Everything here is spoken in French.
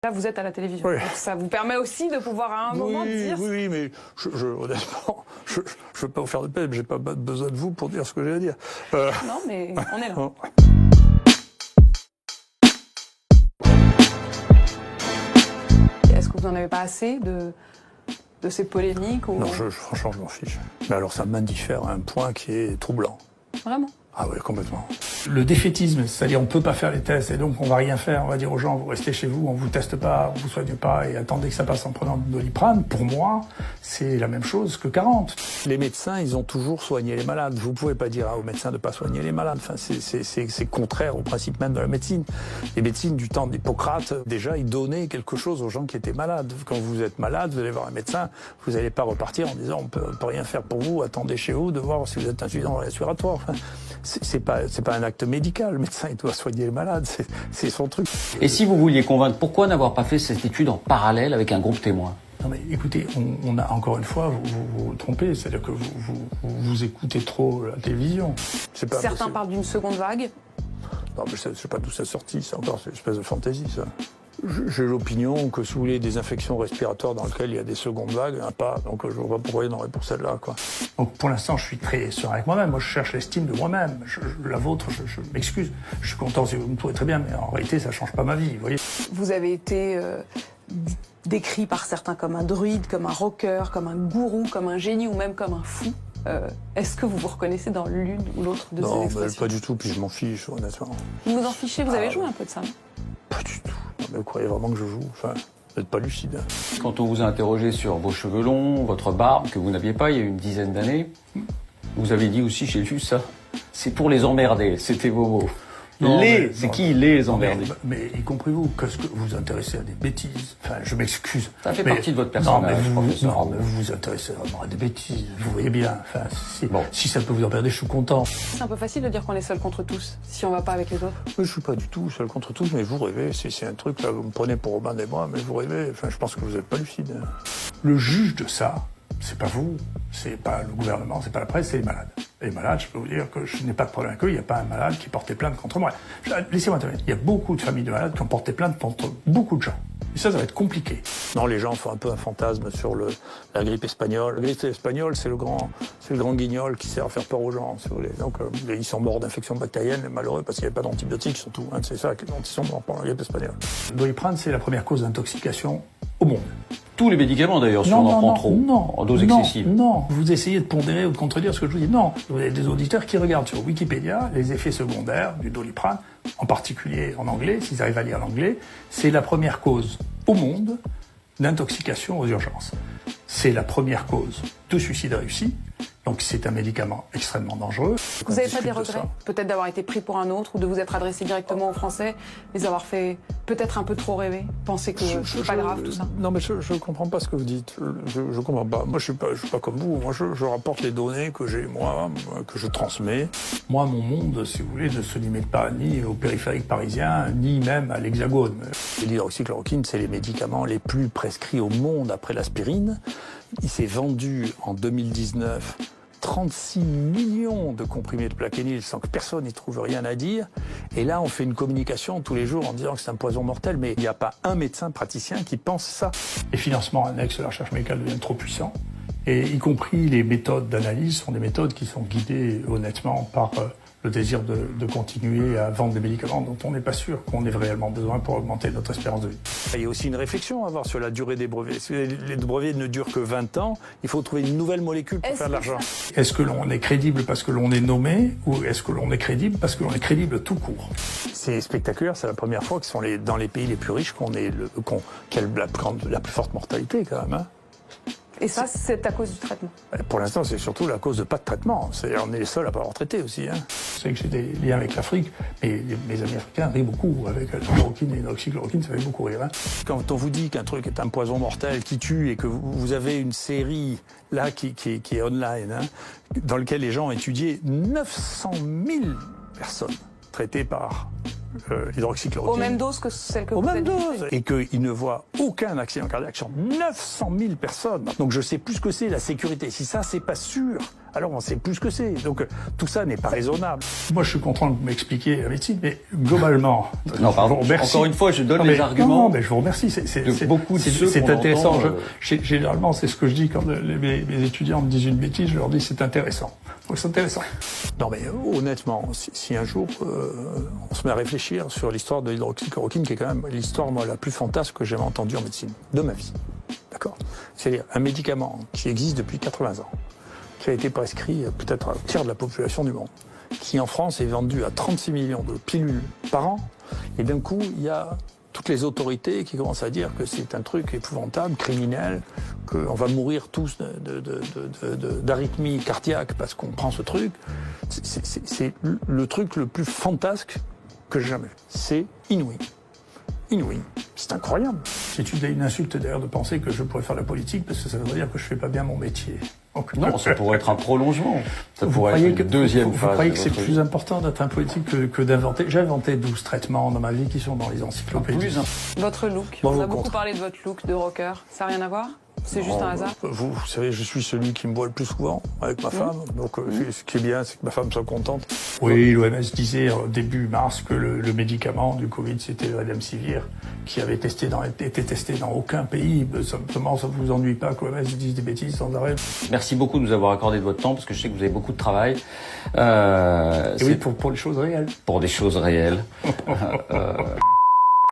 Là, vous êtes à la télévision. Oui. Donc ça vous permet aussi de pouvoir à un moment dire... Oui, mais honnêtement, je ne veux pas vous faire de peine, mais j'ai pas besoin de vous pour dire ce que j'ai à dire. Non, mais on est là. Est-ce que vous n'en avez pas assez de ces polémiques ou... Non, franchement, je m'en fiche. Mais alors, ça m'indiffère à un point qui est troublant. Vraiment? Ah oui, complètement. Le défaitisme, c'est-à-dire on peut pas faire les tests et donc on va rien faire. On va dire aux gens, vous restez chez vous, on vous teste pas, on vous soigne pas et attendez que ça passe en prenant du Doliprane. Pour moi, c'est la même chose que 40. Les médecins, ils ont toujours soigné les malades. Vous pouvez pas dire aux médecins de pas soigner les malades. Enfin, c'est contraire au principe même de la médecine. Les médecines du temps d'Hippocrate, déjà, ils donnaient quelque chose aux gens qui étaient malades. Quand vous êtes malade, vous allez voir un médecin, vous n'allez pas repartir en disant on peut rien faire pour vous, attendez chez vous de voir si vous êtes insuffisant respiratoire. Enfin, c'est pas un acte médical. Le médecin, il doit soigner les malades. C'est son truc. Et si vous vouliez convaincre, pourquoi n'avoir pas fait cette étude en parallèle avec un groupe témoin? Non mais écoutez, on a encore une fois, vous vous trompez, c'est-à-dire que vous écoutez trop la télévision. Certains parlent d'une seconde vague. Non mais je sais pas d'où ça sorti, c'est encore une espèce de fantaisie ça. J'ai l'opinion que si vous voulez des infections respiratoires dans lesquelles il y a des secondes vagues, il n'y en a pas, donc je vois pas pourquoi il y en aurait pour celle-là, quoi. Donc pour l'instant, je suis très serein avec moi-même. Moi, je cherche l'estime de moi-même. La vôtre, je m'excuse. Je suis content si vous me trouvez très bien, mais en réalité, ça change pas ma vie, vous voyez. Vous avez été décrit par certains comme un druide, comme un rocker, comme un gourou, comme un génie ou même comme un fou. Est-ce que vous vous reconnaissez dans l'une ou l'autre de ces expressions? Non, pas du tout, puis je m'en fiche, honnêtement. Vous vous en fichez? Vous avez joué un peu de ça, non? Pas du tout. Non, mais vous croyez vraiment que je joue? Enfin, vous n'êtes pas lucide. Quand on vous a interrogé sur vos cheveux longs, votre barbe, que vous n'aviez pas il y a une dizaine d'années, vous avez dit aussi, j'ai lu ça, c'est pour les emmerder, c'était vos mots. C'est qui les emmerder? Mais y compris vous, qu'est-ce que vous vous intéressez à des bêtises? Enfin, je m'excuse. Ça fait partie de votre personnage, professeur. Non, mais vous vous intéressez vraiment à des bêtises, vous voyez bien. Enfin, si ça peut vous emmerder, je suis content. C'est un peu facile de dire qu'on est seul contre tous, si on va pas avec les autres. Je suis pas du tout seul contre tous, mais vous rêvez, c'est un truc, là, vous me prenez pour Robin des Bois, mais vous rêvez, enfin, je pense que vous n'êtes pas lucide. Le juge de ça, c'est pas vous, c'est pas le gouvernement, c'est pas la presse, c'est les malades. Les malades, je peux vous dire que je n'ai pas de problème avec eux, il n'y a pas un malade qui portait plainte contre moi. Laissez-moi terminer. Il y a beaucoup de familles de malades qui ont porté plainte contre beaucoup de gens. Et ça va être compliqué. Non, les gens font un peu un fantasme sur la grippe espagnole. La grippe espagnole, c'est le grand guignol qui sert à faire peur aux gens, si vous voulez. Donc, ils sont morts d'infection bactérienne, les malheureux, parce qu'il n'y avait pas d'antibiotiques, surtout. Hein, c'est ça, dont ils sont morts pendant la grippe espagnole. Le Doliprane, c'est la première cause d'intoxication au monde. Tous les médicaments d'ailleurs, si on en prend trop, en dose excessive. Non, vous essayez de pondérer ou de contredire ce que je vous dis. Non, vous avez des auditeurs qui regardent sur Wikipédia les effets secondaires du Doliprane, en particulier en anglais, s'ils arrivent à lire l'anglais. C'est la première cause au monde d'intoxication aux urgences. C'est la première cause de suicide réussi. Donc c'est un médicament extrêmement dangereux. Vous n'avez pas des regrets, peut-être d'avoir été pris pour un autre ou de vous être adressé directement aux Français, les avoir fait peut-être un peu trop rêver, penser que c'est pas grave tout ça? Non mais je comprends pas ce que vous dites, je comprends pas. Moi je suis pas comme vous, moi je rapporte les données que j'ai moi, que je transmets. Moi mon monde, si vous voulez, ne se limite pas ni au périphérique parisien, ni même à l'Hexagone. L'hydroxychloroquine, c'est les médicaments les plus prescrits au monde après l'aspirine. Il s'est vendu en 2019 36 millions de comprimés de Plaquenil sans que personne n'y trouve rien à dire. Et là, on fait une communication tous les jours en disant que c'est un poison mortel, mais il n'y a pas un médecin praticien qui pense ça. Les financements annexes de la recherche médicale deviennent trop puissants, et y compris les méthodes d'analyse sont des méthodes qui sont guidées honnêtement par le désir de continuer à vendre des médicaments dont on n'est pas sûr qu'on ait réellement besoin pour augmenter notre espérance de vie. Il y a aussi une réflexion à avoir sur la durée des brevets. Si les brevets ne durent que 20 ans, il faut trouver une nouvelle molécule pour faire de l'argent. Est-ce que l'on est crédible parce que l'on est nommé ou est-ce que l'on est crédible parce que l'on est crédible tout court? C'est spectaculaire, c'est la première fois que sont dans les pays les plus riches qu'on ait la plus forte mortalité quand même. Hein. Et ça, c'est à cause du traitement? Pour l'instant, c'est surtout la cause de pas de traitement. On est les seuls à pas avoir traité aussi. Hein. Je sais que j'ai des liens avec l'Afrique, mais mes amis africains rient beaucoup. Avec la chloroquine et l'oxychloroquine, ça fait beaucoup rire. Hein. Quand on vous dit qu'un truc est un poison mortel qui tue et que vous avez une série là qui est online, hein, dans laquelle les gens ont étudié 900 000 personnes traitées par l'hydroxychloroquine. Aux mêmes doses que celles que vous avez utilisées. Et qu'ils ne voient aucun accident cardiaque sur 900 000 personnes. Donc je sais plus ce que c'est la sécurité. Si ça, c'est pas sûr, alors on sait plus ce que c'est. Donc tout ça n'est pas raisonnable. Moi, je suis content de m'expliquer la médecine, mais globalement... Non, pardon, encore une fois, je donne les arguments. Non, mais je vous remercie. C'est beaucoup de ceux c'est intéressant. Entend, Généralement, c'est ce que je dis quand mes étudiants me disent une bêtise, je leur dis c'est intéressant. Donc c'est intéressant. Non, mais honnêtement, si un jour on se met à réfléchir sur l'histoire de l'hydroxychloroquine, qui est quand même l'histoire moi la plus fantasque que j'ai entendue en médecine de ma vie. D'accord. C'est-à-dire un médicament qui existe depuis 80 ans, qui a été prescrit peut-être à un tiers de la population du monde, qui en France est vendu à 36 millions de pilules par an, et d'un coup il y a toutes les autorités qui commencent à dire que c'est un truc épouvantable, criminel, qu'on va mourir tous d'arythmie cardiaque parce qu'on prend ce truc. C'est le truc le plus fantasque que j'ai jamais vu. C'est inouï. Inouï. C'est incroyable. C'est une insulte d'ailleurs de penser que je pourrais faire la politique parce que ça veut dire que je fais pas bien mon métier. Donc, non, ça pourrait être un prolongement. Ça pourrait être une deuxième phase. Vous croyez que c'est plus important d'être un politique que d'inventer? J'ai inventé 12 traitements dans ma vie qui sont dans les encyclopédies. Votre look, on a beaucoup parlé de votre look de rocker. Ça n'a rien à voir? C'est juste un hasard? Vous savez, je suis celui qui me voit le plus souvent avec ma femme. Donc ce qui est bien, c'est que ma femme soit contente. Oui, l'OMS disait début mars que le médicament du Covid, c'était le Remdesivir, qui avait été testé dans aucun pays. Simplement, ça ne vous ennuie pas que l'OMS dise des bêtises sans arrêt? Merci beaucoup de nous avoir accordé de votre temps, parce que je sais que vous avez beaucoup de travail. Et oui, pour les choses réelles. Pour des choses réelles.